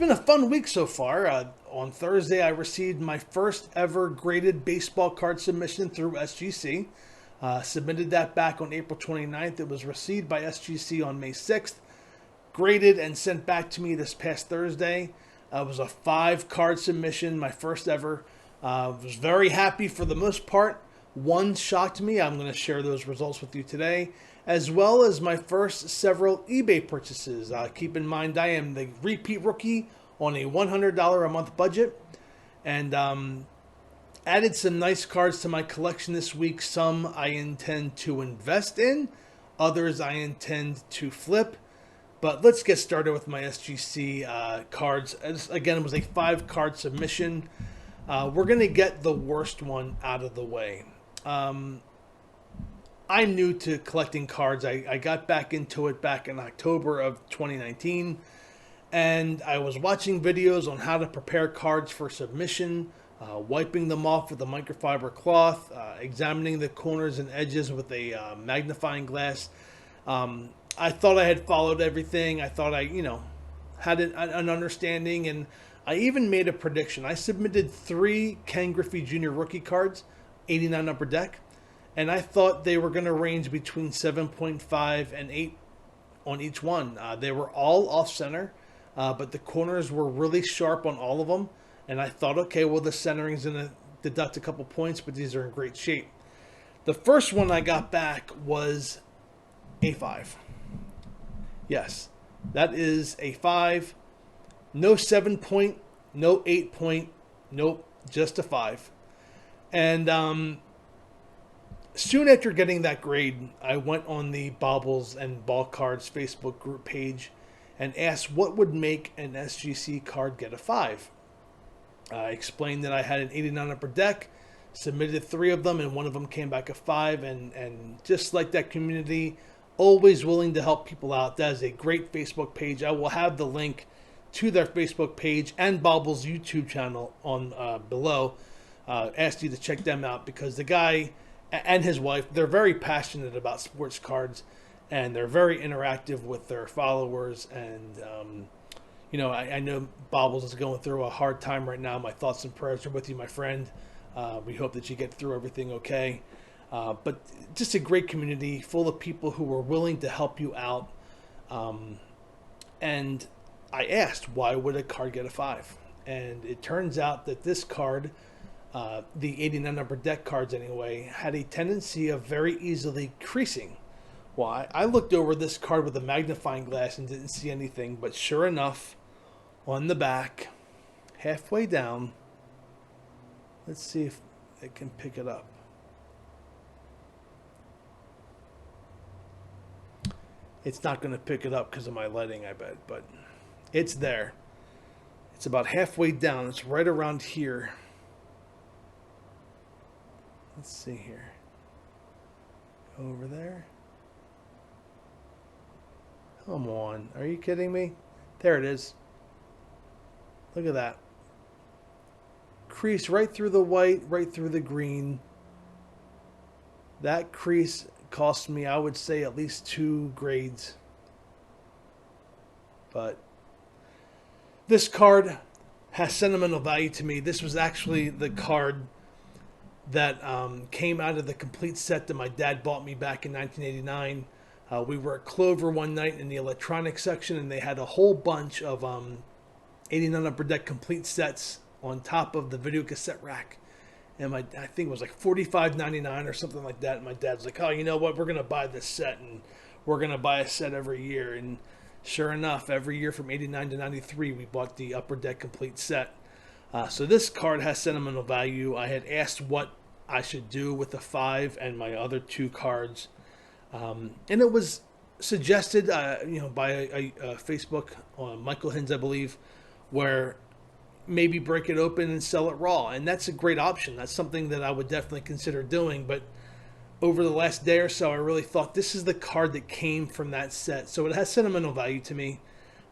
been a fun week so far. On Thursday, I received my first ever graded baseball card submission through SGC. Submitted that back on April 29th. It was received by SGC on May 6th, graded and sent back to me this past Thursday. It was a 5-card submission, my first ever. Was very happy for the most part. One shocked me. I'm going to share those results with you today, as well as my first several eBay purchases. Keep in mind, I am the repeat rookie on a $100 a month budget, and added some nice cards to my collection this week. Some I intend to invest in, others I intend to flip. But let's get started with my SGC cards. Again, it was a 5-card submission. We're going to get the worst one out of the way. I'm new to collecting cards. I got back into it back in October of 2019. And I was watching videos on how to prepare cards for submission, wiping them off with a microfiber cloth, examining the corners and edges with a magnifying glass. I thought I had followed everything. I thought I, had an understanding, and I even made a prediction. I submitted 3 Ken Griffey Jr. rookie cards, 89 upper deck, and I thought they were going to range between 7.5 and 8 on each one. They were all off center, but the corners were really sharp on all of them, and I thought, okay, well, the centering's going to deduct a couple points, but these are in great shape. The first one I got back was a 5. Yes, that is a 5. No 7 point, no 8 point, nope, just a 5. And soon after getting that grade, I went on the Baubles and Ball Cards Facebook group page and asked what would make an SGC card get a 5. I explained that I had an 89 upper deck, submitted 3 of them, and one of them came back a 5. And just like that community, always willing to help people out. That is a great Facebook page. I will have the link to their Facebook page and Baubles' YouTube channel on below. Asked you to check them out because the guy and his wife, they're very passionate about sports cards, and they're very interactive with their followers. And I know Baubles is going through a hard time right now. My thoughts and prayers are with you, my friend. We hope that you get through everything okay. But just a great community full of people who were willing to help you out. And I asked, why would a card get a 5? And it turns out that this card, the 89 upper deck cards anyway, had a tendency of very easily creasing. Well, I looked over this card with a magnifying glass and didn't see anything, but sure enough, on the back, halfway down, let's see if it can pick it up. It's not going to pick it up because of my lighting, I bet, but it's there. It's about halfway down. It's right around here. Let's see here. Over there. Come on. Are you kidding me? There it is. Look at that. Crease right through the white, right through the green. That crease cost me, I would say, at least 2 grades. But this card has sentimental value to me. This was actually the card that came out of the complete set that my dad bought me back in 1989. We were at Clover one night in the electronics section, and they had a whole bunch of 89 upper deck complete sets on top of the video cassette rack. And I think it was like $45.99 or something like that. And my dad's like, oh, you know what? We're going to buy this set, and we're going to buy a set every year. And sure enough, every year from 89 to 93, we bought the upper deck complete set. So this card has sentimental value. I had asked what I should do with the 5 and my other 2 cards. And it was suggested, by a Facebook, Michael Hins, I believe, where maybe break it open and sell it raw. And that's a great option. That's something that I would definitely consider doing. But over the last day or so, I really thought this is the card that came from that set. So it has sentimental value to me.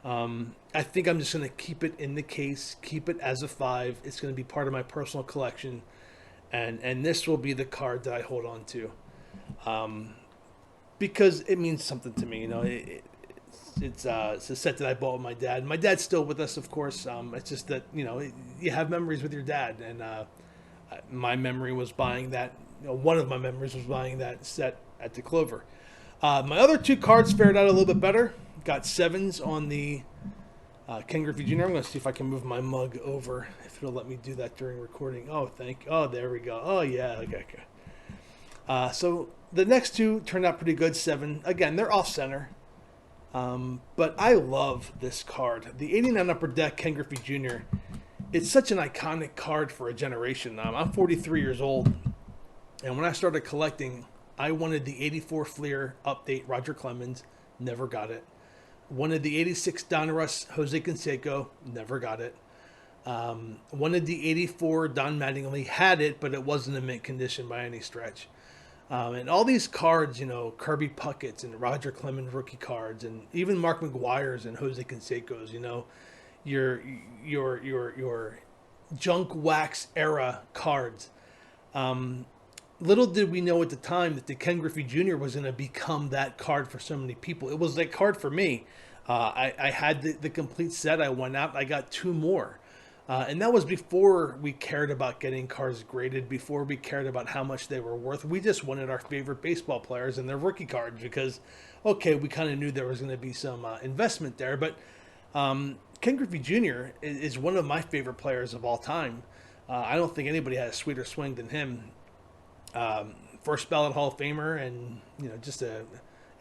I think I'm just going to keep it in the case, keep it as a 5. It's going to be part of my personal collection. And this will be the card that I hold on to. Because it means something to me. It's a set that I bought with my dad. My dad's still with us, of course. It's just that you have memories with your dad, and my memory was buying that. One of my memories was buying that set at the Clover. My other two cards fared out a little bit better. Got sevens on the Ken Griffey Jr. I'm going to see if I can move my mug over, if it'll let me do that during recording. Oh, there we go. Oh, yeah. Okay. So the next two turned out pretty good. Seven. Again, they're off center. But I love this card. The 89 Upper Deck Ken Griffey Jr. It's such an iconic card for a generation. I'm 43 years old. And when I started collecting, I wanted the 84 Fleer update Roger Clemens. Never got it. Wanted the 86 Donruss Jose Canseco. Never got it. Wanted the 84 Don Mattingly. Had it, but it wasn't in mint condition by any stretch. And all these cards, Kirby Puckett's and Roger Clemens rookie cards, and even Mark McGwire's and Jose Canseco's, your junk wax era cards. Little did we know at the time that the Ken Griffey Jr. was going to become that card for so many people. It was that card for me. I had the complete set. I went out. I got two more. And that was before we cared about getting cards graded, before we cared about how much they were worth. We just wanted our favorite baseball players and their rookie cards because, okay, we kind of knew there was going to be some investment there. But Ken Griffey Jr. is one of my favorite players of all time. I don't think anybody had a sweeter swing than him. First ballot Hall of Famer, and just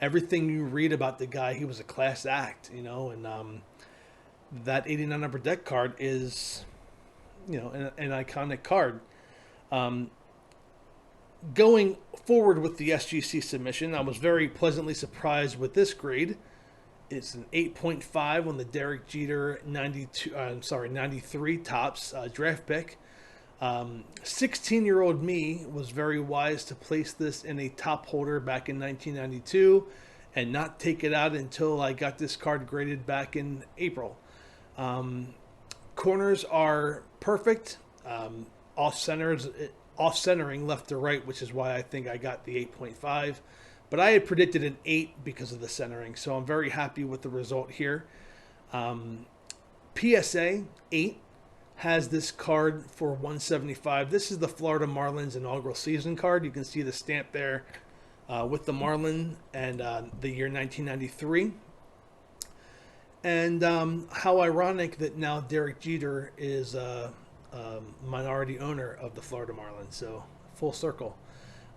everything you read about the guy, he was a class act, and that 89 Upper Deck card is, an iconic card. Going forward with the SGC submission, I was very pleasantly surprised with this grade. It's an 8.5 on the Derek Jeter 93 Topps draft pick. 16-year-old me was very wise to place this in a top holder back in 1992 and not take it out until I got this card graded back in April. Corners are perfect. Off-centering left to right, which is why I think I got the 8.5. But I had predicted an 8 because of the centering, so I'm very happy with the result here. PSA 8 has this card for 175. This is the Florida Marlins inaugural season card. You can see the stamp there with the Marlin and the year 1993. And how ironic that now Derek Jeter is a minority owner of the Florida Marlins. So full circle.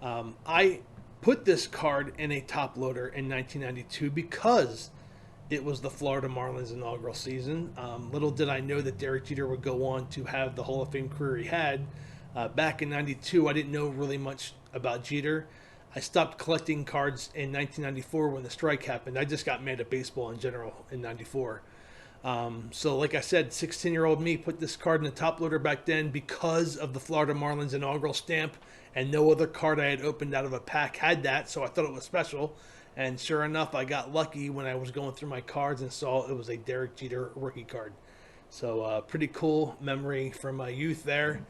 I put this card in a top loader in 1992 because it was the Florida Marlins inaugural season. Little did I know that Derek Jeter would go on to have the Hall of Fame career he had. Back in 92, I didn't know really much about Jeter. I stopped collecting cards in 1994 when the strike happened. I just got mad at baseball in general in 94. So like I said, 16-year-old me put this card in the top loader back then because of the Florida Marlins inaugural stamp, and no other card I had opened out of a pack had that, so I thought it was special. And sure enough, I got lucky when I was going through my cards and saw it was a Derek Jeter rookie card. So pretty cool memory from my youth there.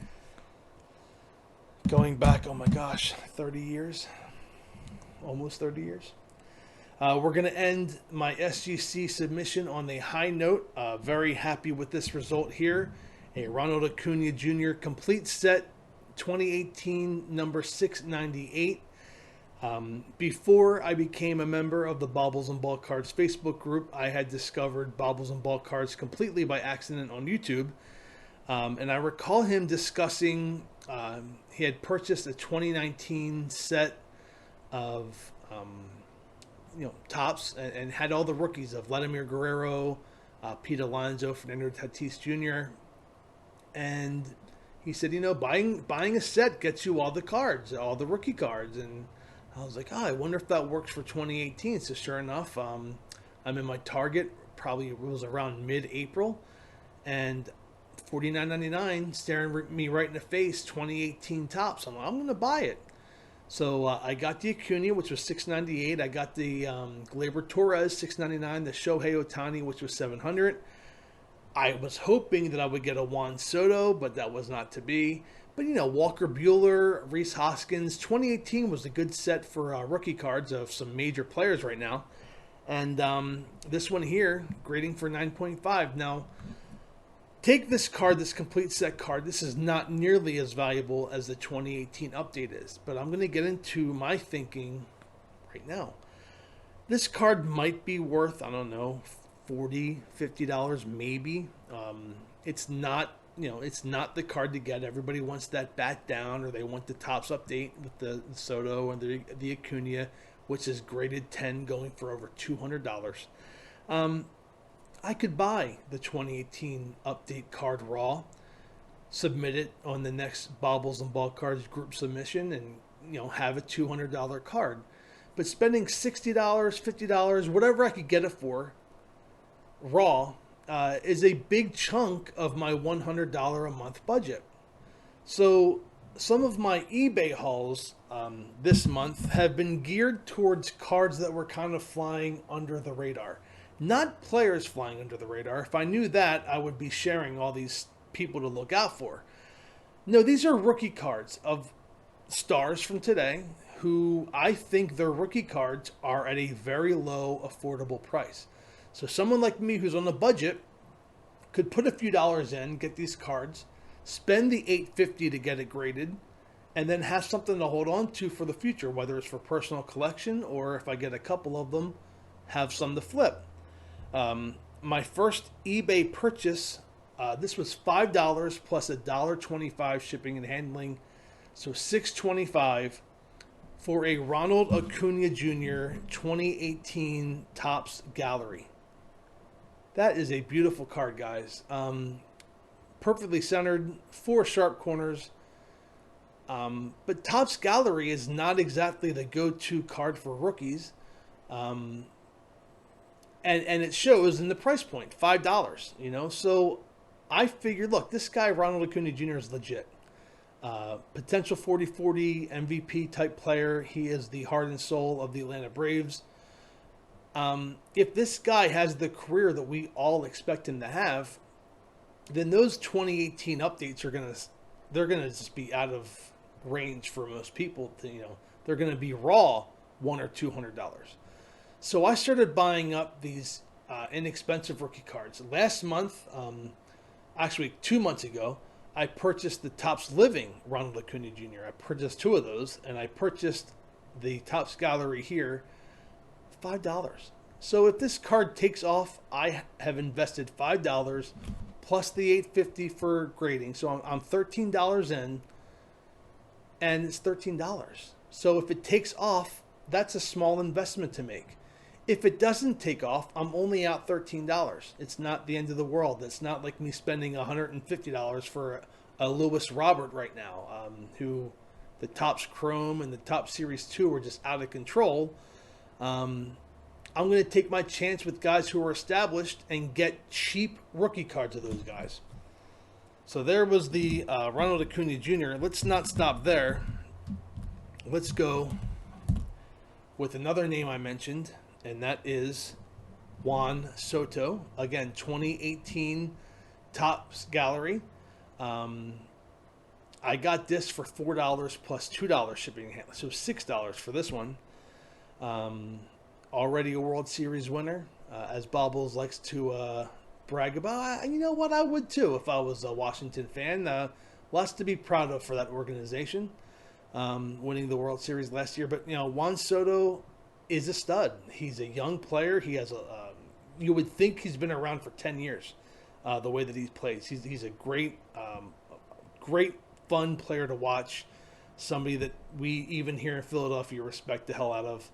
Going back, oh my gosh, 30 years. Almost 30 years. We're going to end my SGC submission on a high note. Very happy with this result here. A Ronald Acuna Jr. complete set 2018 number 698. Before I became a member of the Baubles and Ball Cards Facebook group, I had discovered Baubles and Ball Cards completely by accident on YouTube. And I recall him discussing, he had purchased a 2019 set of, Topps and had all the rookies of Vladimir Guerrero, Pete Alonso, Fernando Tatis Jr. And he said, buying a set gets you all the cards, all the rookie cards. And I was like, I wonder if that works for 2018. So sure enough, I'm in my Target, probably it was around mid-April, and $49.99 staring me right in the face, 2018 Topps. I'm like, I'm going to buy it. So I got the Acuna, which was $698. I got the Gleyber Torres, $699. The Shohei Ohtani, which was $700. I was hoping that I would get a Juan Soto, but that was not to be. But, Walker Buehler, Rhys Hoskins, 2018 was a good set for rookie cards of some major players right now. And this one here, grading for 9.5. Now, take this card, this complete set card. This is not nearly as valuable as the 2018 update is, but I'm going to get into my thinking right now. This card might be worth, I don't know, $40, $50 maybe. It's not, it's not the card to get. Everybody wants that bat down, or they want the Topps update with the Soto and the Acuna, which is graded 10, going for over $200. I could buy the 2018 update card raw, submit it on the next Baubles and Ball Cards group submission, and have a $200 card. But spending $60, $50, whatever I could get it for, raw, is a big chunk of my $100 a month budget. So some of my eBay hauls this month have been geared towards cards that were kind of flying under the radar. Not players flying under the radar. If I knew that, I would be sharing all these people to look out for. No, these are rookie cards of stars from today who I think their rookie cards are at a very low, affordable price. So someone like me who's on a budget could put a few dollars in, get these cards, spend the $850 to get it graded, and then have something to hold on to for the future, whether it's for personal collection or if I get a couple of them, have some to flip. My first eBay purchase, this was $5 plus $1.25 shipping and handling, so $6.25 for a Ronald Acuna Jr. 2018 Topps Gallery. That is a beautiful card, guys. Perfectly centered, 4 sharp corners. But Topps Gallery is not exactly the go-to card for rookies. And it shows in the price point, $5, So I figured, look, this guy, Ronald Acuna Jr., is legit. Potential 40-40 MVP type player. He is the heart and soul of the Atlanta Braves. If this guy has the career that we all expect him to have, then those 2018 updates they're gonna just be out of range for most people. They're gonna be raw $100 or $200. So I started buying up these inexpensive rookie cards. Last month, actually 2 months ago, I purchased the Topps Living Ronald Acuna Jr. I purchased 2 of those, and I purchased the Topps Gallery here, $5. So if this card takes off, I have invested $5 plus the $850 for grading. So I'm $13 in, and it's $13. So if it takes off, that's a small investment to make. If it doesn't take off, I'm only out $13. It's not the end of the world. It's not like me spending $150 for a Lewis Robert right now, who the Topps Chrome and the Topps Series 2 are just out of control. I'm going to take my chance with guys who are established and get cheap rookie cards of those guys. So there was the Ronald Acuna Jr. Let's not stop there. Let's go with another name I mentioned, and that is Juan Soto. Again, 2018 Topps Gallery. I got this for $4 plus $2 shipping and handling, so $6 for this one. Already a World Series winner, as Bobbles likes to brag about. You know what? I would too if I was a Washington fan. Lots to be proud of for that organization, winning the World Series last year. But Juan Soto is a stud. He's a young player. He has you would think he's been around for 10 years. The way that he plays, he's a great fun player to watch. Somebody that we even here in Philadelphia respect the hell out of.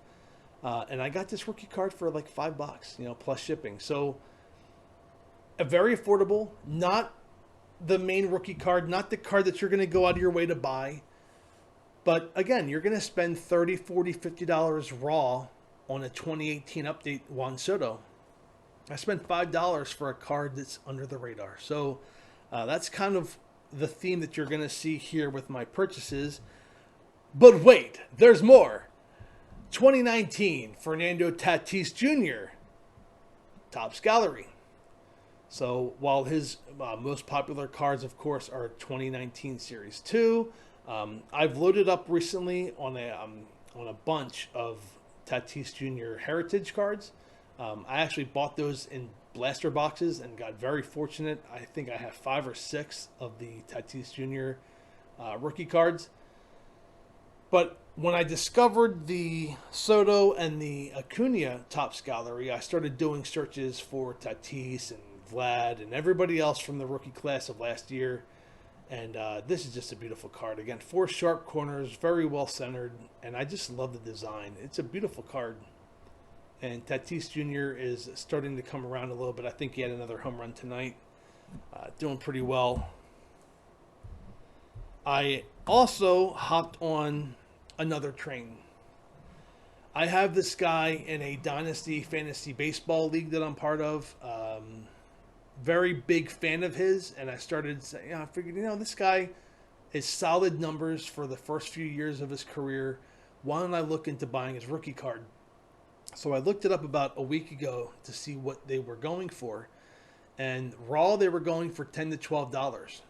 And I got this rookie card for like $5, plus shipping. So a very affordable, not the main rookie card, not the card that you're going to go out of your way to buy. But again, you're going to spend $30, $40, $50 raw on a 2018 update Juan Soto. I spent $5 for a card that's under the radar. So that's kind of the theme that you're going to see here with my purchases. But wait, there's more. 2019 Fernando Tatis Jr. Topps Gallery. So while his most popular cards, of course, are 2019 Series 2, I've loaded up recently on a bunch of Tatis Jr. Heritage cards. I actually bought those in blaster boxes and got very fortunate. I think I have 5 or 6 of the Tatis Jr. Rookie cards. But when I discovered the Soto and the Acuna Topps Gallery, I started doing searches for Tatis and Vlad and everybody else from the rookie class of last year. And this is just a beautiful card. Again, 4 sharp corners, very well centered, and I just love the design. It's a beautiful card. And Tatis Jr. is starting to come around a little bit. I think he had another home run tonight. Doing pretty well. I also hopped on another train. I have this guy in a Dynasty Fantasy Baseball League that I'm part of. Very big fan of his, and I started saying, I figured, this guy is solid numbers for the first few years of his career. Why don't I look into buying his rookie card? So I looked it up about a week ago to see what they were going for, and raw they were going for $10 to $12.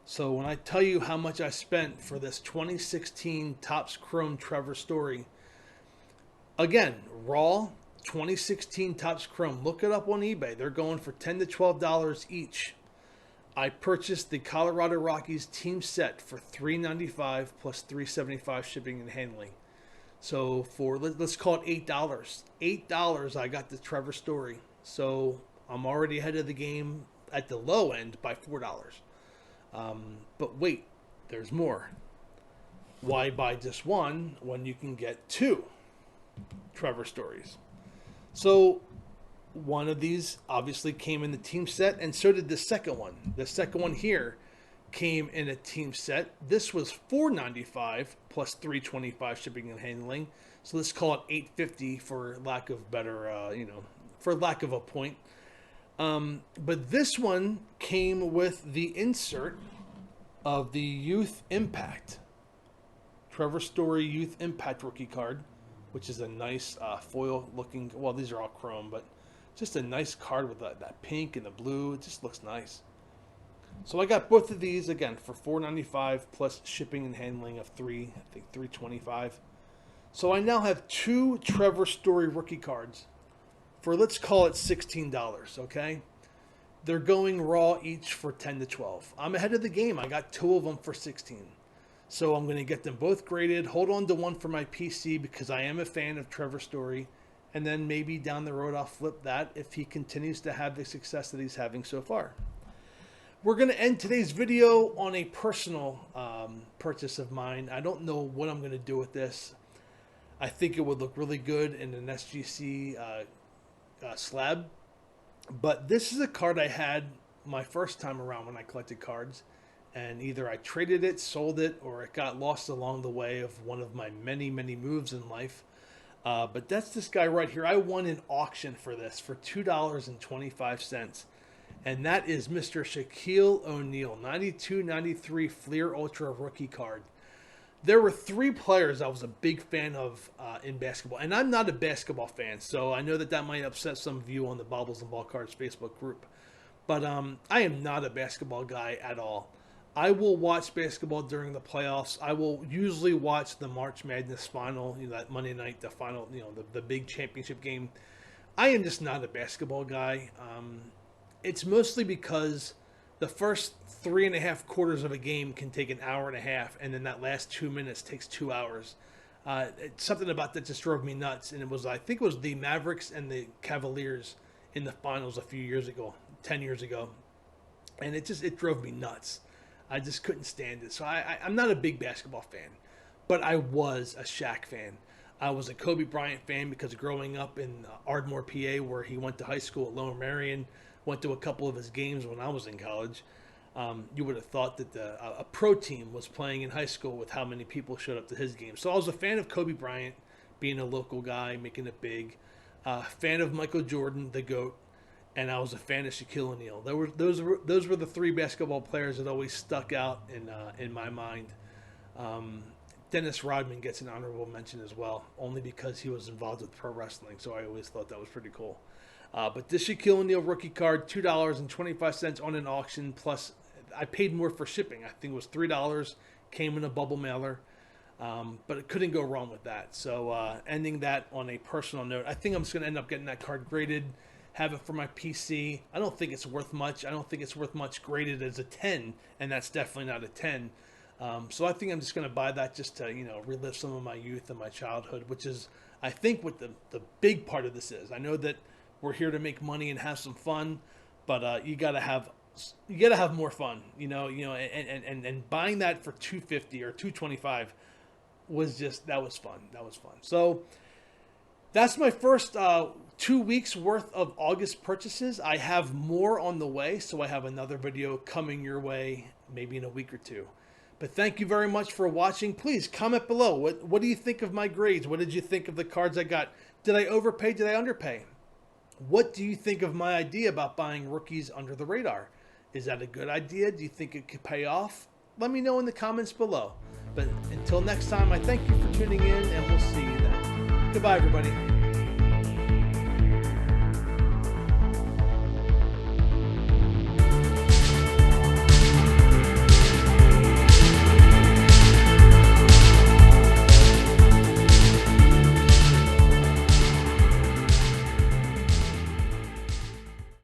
So when I tell you how much I spent for this 2016 Topps Chrome Trevor Story, again, raw 2016 Topps Chrome, look it up on eBay. They're going for $10 to $12 each. I purchased the Colorado Rockies team set for $3.95 plus $3.75 shipping and handling. So for, let's call it $8. $8 I got the Trevor Story. So I'm already ahead of the game at the low end by $4. But wait, there's more. Why buy just one when you can get 2 Trevor Stories? So one of these obviously came in the team set, and so did the second one. The second one here came in a team set. This was $4.95 plus $3.25 shipping and handling. So let's call it $8.50 for lack of better, for lack of a point. But this one came with the insert of the Youth Impact. Trevor Story Youth Impact rookie card, which is a nice foil looking, well, these are all chrome, but just a nice card with that pink and the blue. It just looks nice. So I got both of these, again, for $4.95 plus shipping and handling of $3.25. So I now have 2 Trevor Story rookie cards for, let's call it $16, okay? They're going raw each for $10 to $12. I'm ahead of the game. I got 2 of them for $16. So I'm going to get them both graded, hold on to one for my PC because I am a fan of Trevor Story, and then maybe down the road I'll flip that if he continues to have the success that he's having so far. We're going to end today's video on a personal purchase of mine. I don't know what I'm going to do with this. I think it would look really good in an SGC slab. But this is a card I had my first time around when I collected cards. And either I traded it, sold it, or it got lost along the way of one of my many, many moves in life. But that's this guy right here. I won an auction for this for $2.25. And that is Mr. Shaquille O'Neal, 92-93 Fleer Ultra rookie card. There were 3 players I was a big fan of in basketball. And I'm not a basketball fan, so I know that might upset some of you on the Baubles and Ball Cards Facebook group. But I am not a basketball guy at all. I will watch basketball during the playoffs. I will usually watch the March Madness final, that Monday night, the final, the big championship game. I am just not a basketball guy. It's mostly because the first 3.5 quarters of a game can take an hour and a half, and then that last 2 minutes takes 2 hours. Something about that just drove me nuts, and I think it was the Mavericks and the Cavaliers in the finals a few years ago, 10 years ago, and it drove me nuts. I just couldn't stand it. So I'm not a big basketball fan, but I was a Shaq fan. I was a Kobe Bryant fan because growing up in Ardmore, PA, where he went to high school at Lower Merion, went to a couple of his games when I was in college. You would have thought that a pro team was playing in high school with how many people showed up to his games. So I was a fan of Kobe Bryant, being a local guy, making it big. Fan of Michael Jordan, the GOAT. And I was a fan of Shaquille O'Neal. Those were the 3 basketball players that always stuck out in my mind. Dennis Rodman gets an honorable mention as well, only because he was involved with pro wrestling. So I always thought that was pretty cool. But this Shaquille O'Neal rookie card, $2.25 on an auction. Plus, I paid more for shipping. I think it was $3. Came in a bubble mailer. But it couldn't go wrong with that. So ending that on a personal note, I think I'm just going to end up getting that card graded, have it for my PC. I don't think it's worth much. I don't think it's worth much graded as a 10, and that's definitely not a 10. So I think I'm just going to buy that just to, relive some of my youth and my childhood, which is, I think, what the big part of this is. I know that we're here to make money and have some fun, but you gotta have more fun, and buying that for $250 or $225 was fun. That was fun. So that's my first 2 weeks worth of August purchases. I have more on the way, so I have another video coming your way maybe in a week or two. But thank you very much for watching. Please comment below. What do you think of my grades? What did you think of the cards I got? Did I overpay? Did I underpay? What do you think of my idea about buying rookies under the radar? Is that a good idea? Do you think it could pay off? Let me know in the comments below. But until next time, I thank you for tuning in, and we'll see you then. Goodbye, everybody.